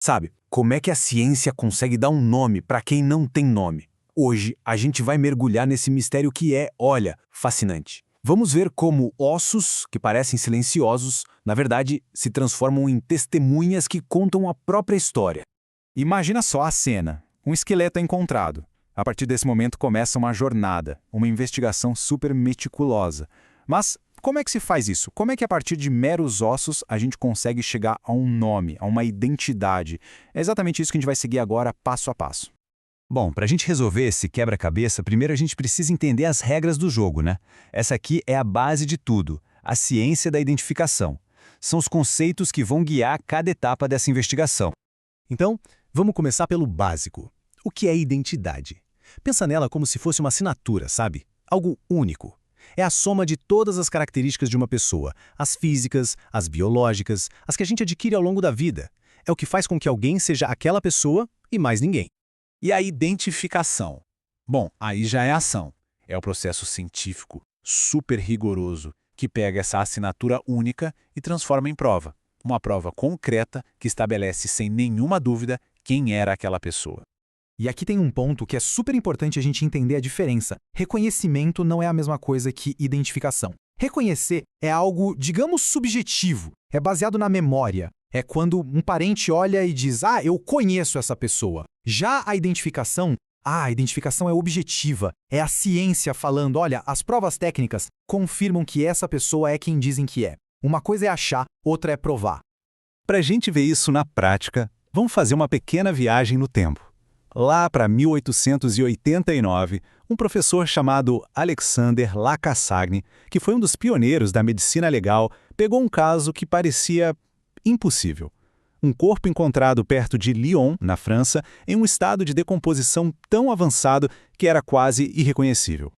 Sabe, como é que a ciência consegue dar um nome para quem não tem nome? Hoje, a gente vai mergulhar nesse mistério que é, olha, fascinante. Vamos ver como ossos, que parecem silenciosos, na verdade, se transformam em testemunhas que contam a própria história. Imagina só a cena. Um esqueleto é encontrado. A partir desse momento começa uma jornada, uma investigação super meticulosa. Mas como é que se faz isso? Como é que a partir de meros ossos a gente consegue chegar a um nome, a uma identidade? É exatamente isso que a gente vai seguir agora, passo a passo. Bom, para a gente resolver esse quebra-cabeça, primeiro a gente precisa entender as regras do jogo, né? Essa aqui é a base de tudo, a ciência da identificação. São os conceitos que vão guiar cada etapa dessa investigação. Então, vamos começar pelo básico. O que é identidade? Pensa nela como se fosse uma assinatura, sabe? Algo único. É a soma de todas as características de uma pessoa, as físicas, as biológicas, as que a gente adquire ao longo da vida. É o que faz com que alguém seja aquela pessoa e mais ninguém. E a identificação? Bom, aí já é ação. É o processo científico, super rigoroso, que pega essa assinatura única e transforma em prova. Uma prova concreta que estabelece sem nenhuma dúvida quem era aquela pessoa. E aqui tem um ponto que é super importante a gente entender a diferença. Reconhecimento não é a mesma coisa que identificação. Reconhecer é algo, digamos, subjetivo. É baseado na memória. É quando um parente olha e diz, eu conheço essa pessoa. Já a identificação é objetiva. É a ciência falando, olha, as provas técnicas confirmam que essa pessoa é quem dizem que é. Uma coisa é achar, outra é provar. Para a gente ver isso na prática, vamos fazer uma pequena viagem no tempo. Lá para 1889, um professor chamado Alexander Lacassagne, que foi um dos pioneiros da medicina legal, pegou um caso que parecia impossível. Um corpo encontrado perto de Lyon, na França, em um estado de decomposição tão avançado que era quase irreconhecível.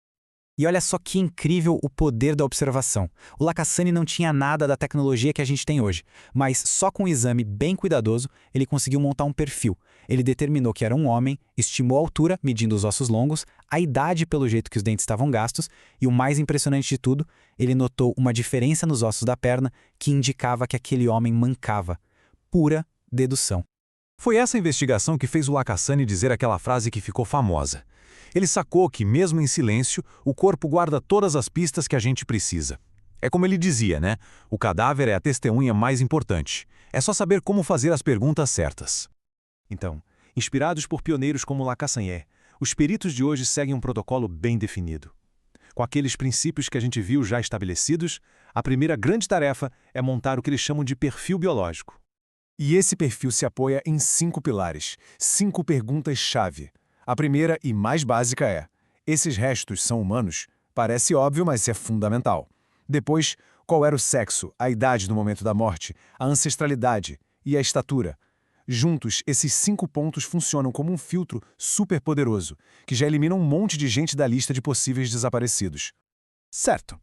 E olha só que incrível o poder da observação. O Lacassagne não tinha nada da tecnologia que a gente tem hoje, mas só com um exame bem cuidadoso, ele conseguiu montar um perfil. Ele determinou que era um homem, estimou a altura, medindo os ossos longos, a idade pelo jeito que os dentes estavam gastos, e o mais impressionante de tudo, ele notou uma diferença nos ossos da perna que indicava que aquele homem mancava. Pura dedução. Foi essa investigação que fez o Lacassagne dizer aquela frase que ficou famosa. Ele sacou que, mesmo em silêncio, o corpo guarda todas as pistas que a gente precisa. É como ele dizia, né? O cadáver é a testemunha mais importante. É só saber como fazer as perguntas certas. Então, inspirados por pioneiros como Lacassagne, os peritos de hoje seguem um protocolo bem definido. Com aqueles princípios que a gente viu já estabelecidos, a primeira grande tarefa é montar o que eles chamam de perfil biológico. E esse perfil se apoia em 5 pilares, 5 perguntas-chave. A primeira e mais básica é: esses restos são humanos? Parece óbvio, mas é fundamental. Depois, qual era o sexo, a idade no momento da morte, a ancestralidade e a estatura? Juntos, esses 5 pontos funcionam como um filtro super poderoso, que já elimina um monte de gente da lista de possíveis desaparecidos. Certo.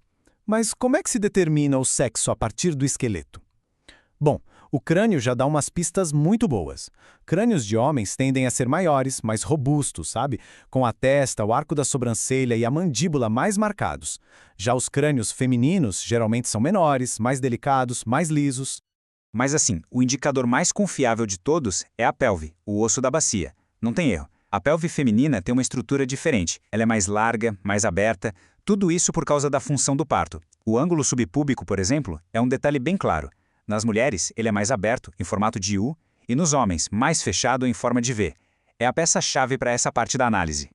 Mas como é que se determina o sexo a partir do esqueleto? Bom, o crânio já dá umas pistas muito boas. Crânios de homens tendem a ser maiores, mais robustos, sabe? Com a testa, o arco da sobrancelha e a mandíbula mais marcados. Já os crânios femininos geralmente são menores, mais delicados, mais lisos. Mas assim, o indicador mais confiável de todos é a pelve, o osso da bacia. Não tem erro. A pelve feminina tem uma estrutura diferente. Ela é mais larga, mais aberta, tudo isso por causa da função do parto. O ângulo subpúbico, por exemplo, é um detalhe bem claro. Nas mulheres, ele é mais aberto, em formato de U, e nos homens, mais fechado em forma de V. É a peça-chave para essa parte da análise.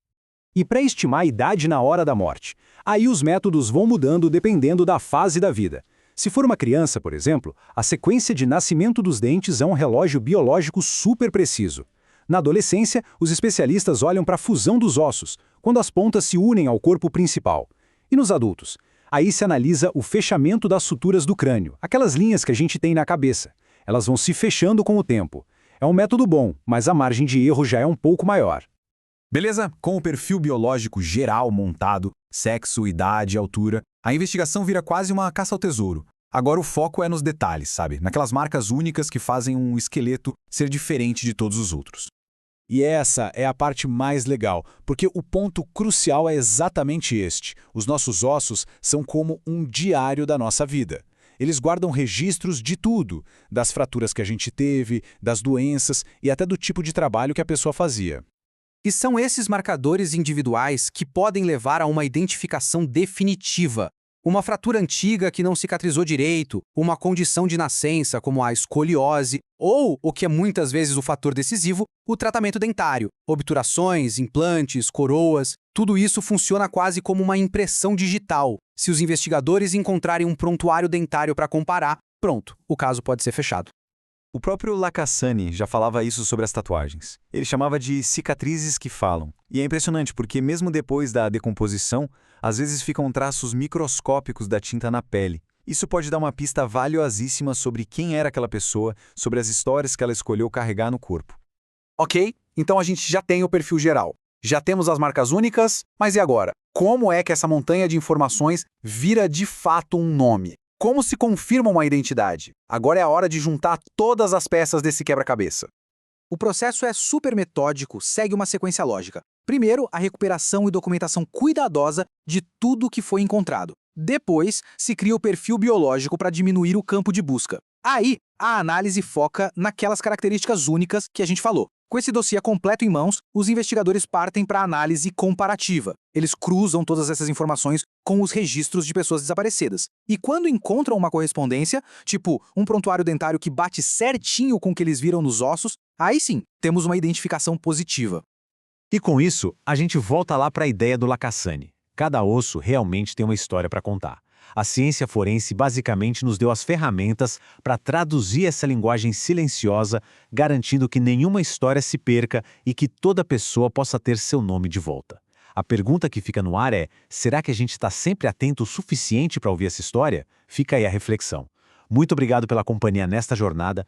E para estimar a idade na hora da morte? Aí os métodos vão mudando dependendo da fase da vida. Se for uma criança, por exemplo, a sequência de nascimento dos dentes é um relógio biológico super preciso. Na adolescência, os especialistas olham para a fusão dos ossos, quando as pontas se unem ao corpo principal. E nos adultos? Aí se analisa o fechamento das suturas do crânio, aquelas linhas que a gente tem na cabeça. Elas vão se fechando com o tempo. É um método bom, mas a margem de erro já é um pouco maior. Beleza? Com o perfil biológico geral montado, sexo, idade, altura, a investigação vira quase uma caça ao tesouro. Agora o foco é nos detalhes, sabe? Naquelas marcas únicas que fazem um esqueleto ser diferente de todos os outros. E essa é a parte mais legal, porque o ponto crucial é exatamente este. Os nossos ossos são como um diário da nossa vida. Eles guardam registros de tudo, das fraturas que a gente teve, das doenças e até do tipo de trabalho que a pessoa fazia. E são esses marcadores individuais que podem levar a uma identificação definitiva. Uma fratura antiga que não cicatrizou direito, uma condição de nascença como a escoliose, ou, o que é muitas vezes o fator decisivo, o tratamento dentário. Obturações, implantes, coroas, tudo isso funciona quase como uma impressão digital. Se os investigadores encontrarem um prontuário dentário para comparar, pronto, o caso pode ser fechado. O próprio Lacassagne já falava isso sobre as tatuagens. Ele chamava de cicatrizes que falam. E é impressionante porque mesmo depois da decomposição, às vezes ficam traços microscópicos da tinta na pele. Isso pode dar uma pista valiosíssima sobre quem era aquela pessoa, sobre as histórias que ela escolheu carregar no corpo. Ok, então a gente já tem o perfil geral. Já temos as marcas únicas, mas e agora? Como é que essa montanha de informações vira de fato um nome? Como se confirma uma identidade? Agora é a hora de juntar todas as peças desse quebra-cabeça. O processo é super metódico, segue uma sequência lógica. Primeiro, a recuperação e documentação cuidadosa de tudo que foi encontrado. Depois, se cria o perfil biológico para diminuir o campo de busca. Aí, a análise foca naquelas características únicas que a gente falou. Com esse dossiê completo em mãos, os investigadores partem para a análise comparativa. Eles cruzam todas essas informações com os registros de pessoas desaparecidas. E quando encontram uma correspondência, tipo um prontuário dentário que bate certinho com o que eles viram nos ossos, aí sim, temos uma identificação positiva. E com isso, a gente volta lá para a ideia do Lacassagne. Cada osso realmente tem uma história para contar. A ciência forense basicamente nos deu as ferramentas para traduzir essa linguagem silenciosa, garantindo que nenhuma história se perca e que toda pessoa possa ter seu nome de volta. A pergunta que fica no ar é: será que a gente está sempre atento o suficiente para ouvir essa história? Fica aí a reflexão. Muito obrigado pela companhia nesta jornada.